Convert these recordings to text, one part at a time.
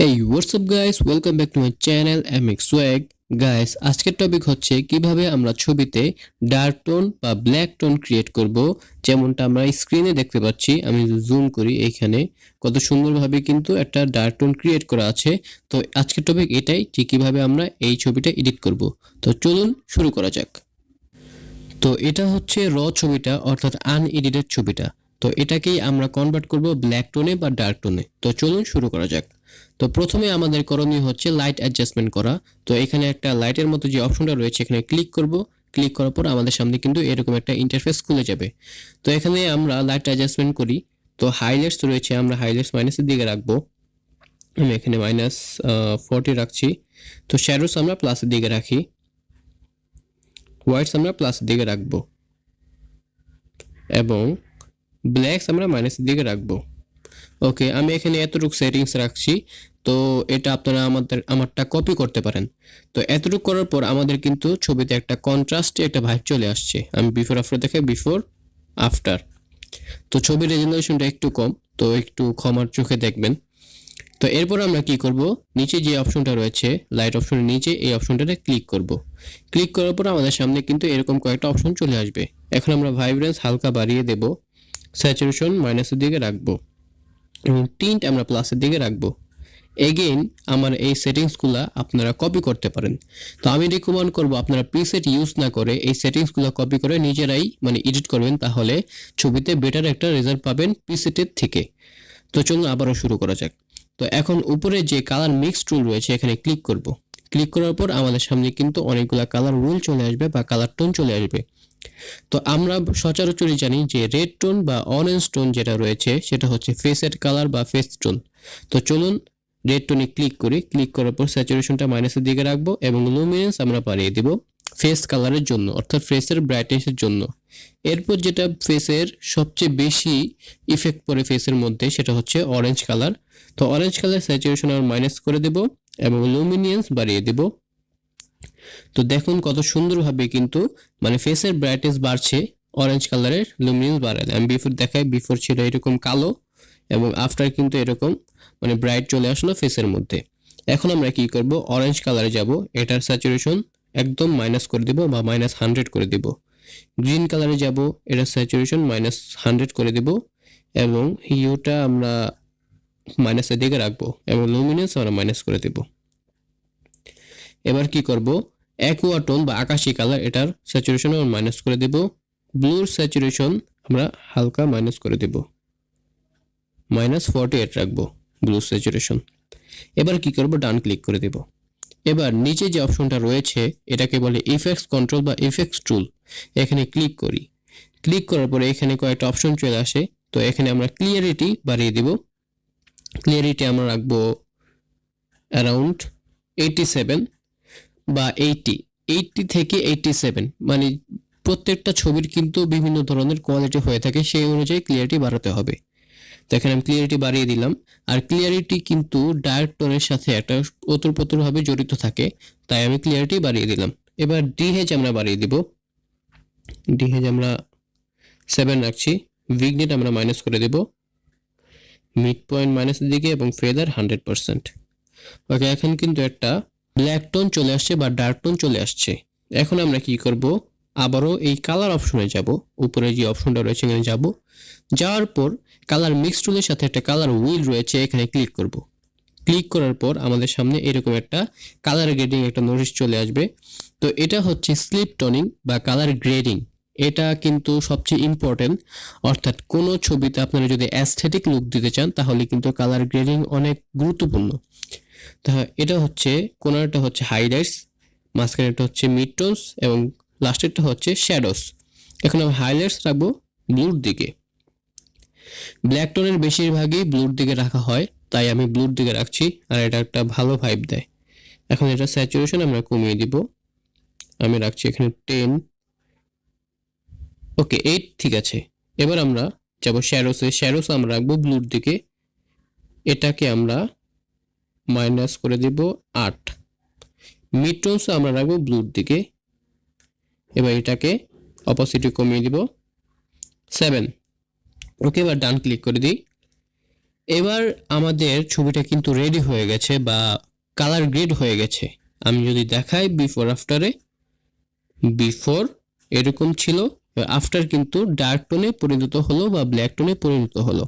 Hey, what's up guys? Welcome back to my channel MX Swag. Guys, আজকের topic হচ্ছে কিভাবে আমরা ছবিতে ডার্ক টোন বা ব্ল্যাক টোন ক্রিয়েট করব। যেমনটা আমরা স্ক্রিনে দেখতে পাচ্ছি, আমি জুম করি, এখানে কত সুন্দরভাবে কিন্তু একটা ডার্ক টোন ক্রিয়েট করা আছে। তো আজকের টপিক এটাই যে কিভাবে আমরা এই ছবিটা এডিট করব। তো চলুন শুরু করা যাক। তো এটা হচ্ছে র ছবিটা, অর্থাৎ আনএডিটেড ছবিটা। তো এটাকেই আমরা কনভার্ট করব ব্ল্যাক টোনে বা ডার্ক টোনে। তো চলুন শুরু করা যাক। তো প্রথমে আমাদের করণীয় হচ্ছে লাইট অ্যাডজাস্টমেন্ট করা। তো এখানে একটা লাইটের মতো যে অপশনটা রয়েছে, এখানে ক্লিক করব। ক্লিক করার পর আমাদের সামনে কিন্তু এরকম একটা ইন্টারফেস খুলে যাবে। তো এখানে আমরা লাইট অ্যাডজাস্টমেন্ট করি। তো হাইলাইটস রয়েছে, আমরা হাইলাইটস মাইনাসের দিকে রাখবো। আমি এখানে -40 রাখছি। তো শ্যাডোস আমরা প্লাসের দিকে রাখি। হোয়াইটস আমরা প্লাসের দিকে রাখবো এবং ব্ল্যাকস আমরা মাইনাসের দিকে রাখবো। ওকে, আমি এখানে এতটুকু সেটিংস রাখছি। তো এটা আপনারা আমারটা কপি করতে পারেন। তো এতটুকু করার পর আমাদের কিন্তু ছবিতে একটা কন্ট্রাস্টে একটা ভাইব চলে আসছে। আমি বিফোর আফটার দেখাই, বিফোর আফটার। তো ছবির রেজলিউশনটা একটু কম, তো একটু ক্ষমার চোখে দেখবেন। তো এরপর আমরা কি করব, নিচে যে অপশনটা রয়েছে লাইট অপশনের নিচে, এই অপশনটাতে ক্লিক করব। ক্লিক করার পর আমাদের সামনে কিন্তু এরকম কয়েকটা অপশন চলে আসবে। এখন আমরা ভাইব্রেন্স হালকা বাড়িয়ে দেব, স্যাচুরেশন মাইনাসের দিকে রাখবো এবং টিন্ট আমরা প্লাসের দিকে রাখবো। এগেইন আমার এই সেটিংসগুলো আপনারা কপি করতে পারেন। তো আমি রিকমেন্ড করব আপনারা প্রিসেট ইউজ না করে এই সেটিংসগুলো কপি করে নিজেরাই এডিট করবেন, তাহলে ছবিতে বেটার একটা রেজাল্ট পাবেন প্রিসেটের থেকে। তো চলুন আবারও শুরু করা যাক। তো এখন উপরে যে কালার মিক্স টুল রয়েছে, এখানে ক্লিক করব। ক্লিক করার পর আমাদের সামনে কিন্তু অনেকগুলা কালার রুল চলে আসবে বা কালার টোন চলে আসবে। তো আমরা সচরাচরই জানি যে রেড টোন বা অরেঞ্জ টোন যেটা রয়েছে সেটা হচ্ছে ফেসের কালার বা ফেস টোন। তো চলুন রেড টোনে ক্লিক করি। ক্লিক করার পর স্যাচুরেশনটা মাইনাসের দিকে রাখবো এবং লুমিনেন্স আমরা বাড়িয়ে দিব ফেস কালারের জন্য, অর্থাৎ ফেসের ব্রাইটনেসের জন্য। এরপর যেটা ফেসের সবচেয়ে বেশি ইফেক্ট পড়ে ফেসের মধ্যে, সেটা হচ্ছে অরেঞ্জ কালার। তো অরেঞ্জ কালার স্যাচুরেশন আমরা মাইনাস করে দেব এবং লুমিনেন্স বাড়িয়ে দেব। তো দেখুন কত সুন্দরভাবে কিন্তু ফেসের ব্রাইটনেস বাড়ছে অরেঞ্জ কালারের লুমিনেন্স বাড়ালে। আমি বিফোর দেখাই, বিফোর ছিল এরকম কালো এবং আফটার কিন্তু এরকম ব্রাইট চলে আসলো ফেসের মধ্যে। এখন আমরা কি করব, অরেঞ্জ কালারে যাব, এটার স্যাচুরেশন একদম মাইনাস করে দিব বা -100 করে দিব। গ্রিন কালারে যাব, এটার স্যাচুরেশন -100 করে দিব এবং হিউটা আমরা মাইনাসের দিকে রাখবো এবং লুমিনেন্স আমরা মাইনাস করে দেব। এবার কি করব, অ্যাকুয়া টোন বা আকাশি কালার, এটার স্যাচুরেশন আমরা মাইনাস করে দেব। ব্লুর স্যাচুরেশন আমরা হালকা মাইনাস করে দেব, -48 রাখবো ব্লু স্যাচুরেশন। এবার কি করব, ডান ক্লিক করে দেব। এবার নিচে যে অপশনটা রয়েছে এটাকে বলে ইফেক্টস কন্ট্রোল বা ইফেক্টস টুল। এখানে ক্লিক করি। ক্লিক করার পরে এখানে কয়েকটা অপশন চলে আসে। তো এখানে আমরা ক্লিয়ারিটি বাড়িয়ে দিব। ক্লিয়ারিটি আমরা রাখবো অ্যারাউন্ড 87 বা 80 থেকে 87। প্রত্যেকটা ছবির কিন্তু বিভিন্ন ধরনের কোয়ালিটি হয়ে থাকে, সেই অনুযায়ী ক্লিয়ারিটি বাড়াতে হবে। তো এখানে আমি ক্লিয়ারিটি বাড়িয়ে দিলাম। আর ক্লিয়ারিটি কিন্তু ডার্ক টোনের সাথে একটা ওতপ্রোতভাবে জড়িত থাকে, তাই আমি ক্লিয়ারিটি বাড়িয়ে দিলাম। এবার ডিহেজ আমরা বাড়িয়ে দিব। ডিহেজ আমরা 7 রাখছি। ভিগনেট আমরা মাইনাস করে দেব, মিড পয়েন্ট মাইনাসের দিকে এবং ফেদার 100%। ওকে, এখন কিন্তু একটা ব্ল্যাক টোন চলে আসছে বা ডার্ক টোন চলে আসছে। এখন আমরা কি করব, আবারও এই কালার অপশনে যাব। উপরে যে অপশনটা রয়েছে এখানে যাব। যাওয়ার পর কালার মিক্স টুলের সাথে একটা কালার হুইল রয়েছে, এখানে ক্লিক করব। ক্লিক করার পর আমাদের সামনে এরকম একটা কালার গ্রেডিং একটা নোটিশ চলে আসবে। তো এটা হচ্ছে স্লিপ টোনিং বা কালার গ্রেডিং। এটা কিন্তু সবচেয়ে ইম্পর্টেন্ট, অর্থাৎ কোনো ছবিতে আপনারা যদি অ্যাস্থেটিক লুক দিতে চান তাহলে কিন্তু কালার গ্রেডিং অনেক গুরুত্বপূর্ণ। এটা হচ্ছে, কোনারটা হচ্ছে হাইলাইটস, মাঝখানেরটা হচ্ছে মিড টোনস এবং লাস্টেরটা হচ্ছে শ্যাডোস। এখন আমি হাইলাইটস রাখবো ব্লুর দিকে। ব্ল্যাক টোনের বেশিরভাগই ব্লুর দিকে রাখা হয়, তাই আমি ব্লুর দিকে রাখছি, আর এটা একটা ভালো ভাইব দেয়। এখন এটা স্যাচুরেশন আমরা কমিয়ে দিব। আমি রাখছি এখানে 10। ওকে, 8 ঠিক আছে। এবার আমরা যাব শ্যাডোসে। শ্যাডোস আমরা রাখবো ব্লুর দিকে, এটাকে আমরা মাইনাস করে দিব 8। মিড টোনস আমরা রাখবো ব্লুর দিকে। এবার এটাকে অপোজিটে কমিয়ে দিব 7। ওকে, এবার ডান ক্লিক করে দিই। এবার আমাদের ছবিটা কিন্তু রেডি হয়ে গেছে বা কালার গ্রেড হয়ে গেছে। আমি যদি দেখাই বিফোর আফটারে, বিফোর এরকম ছিল, আফটার কিন্তু ডার্ক টোনে পরিণত হলো বা ব্ল্যাক টোনে পরিণত হলো।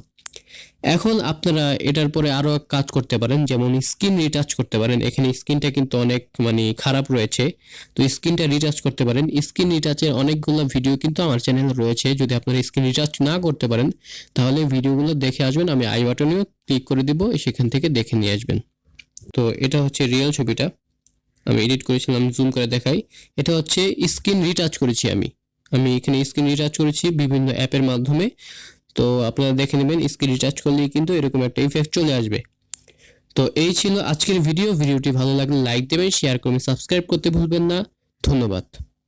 এখন আপনারা এটার পরে আরো কাজ করতে পারেন, যেমন স্কিন রিটাচ করতে পারেন। এখানে স্কিনটা কিন্তু অনেক মানে খারাপ রয়েছে, তো স্কিনটা রিটাচ করতে পারেন। স্কিন রিটাচের অনেকগুলো ভিডিও কিন্তু আমার চ্যানেলে রয়েছে। যদি আপনারা স্কিন রিটাচ না করতে পারেন তাহলে ভিডিওগুলো দেখে আসবেন, আমি আই বাটনেও ক্লিক করে দিব, সেখান থেকে দেখে নিয়ে আসবেন। তো এটা হচ্ছে রিয়েল ছবিটা, আমি এডিট করেছিলাম, জুম করে দেখাই। এটা হচ্ছে স্ক্রিন রিটাচ করেছি আমি। আমি এখানে স্ক্রিন রিটাচ করেছি বিভিন্ন অ্যাপের মাধ্যমে। তো আপনারা দেখে নেবেন, স্ক্রিন রিটাচ করলেই কিন্তু এরকম একটা ইফেক্ট চলে আসবে। তো এই ছিল আজকের ভিডিও। ভিডিওটি ভালো লাগলে লাইক দেবেন, শেয়ার করবেন, সাবস্ক্রাইব করতে ভুলবেন না। ধন্যবাদ।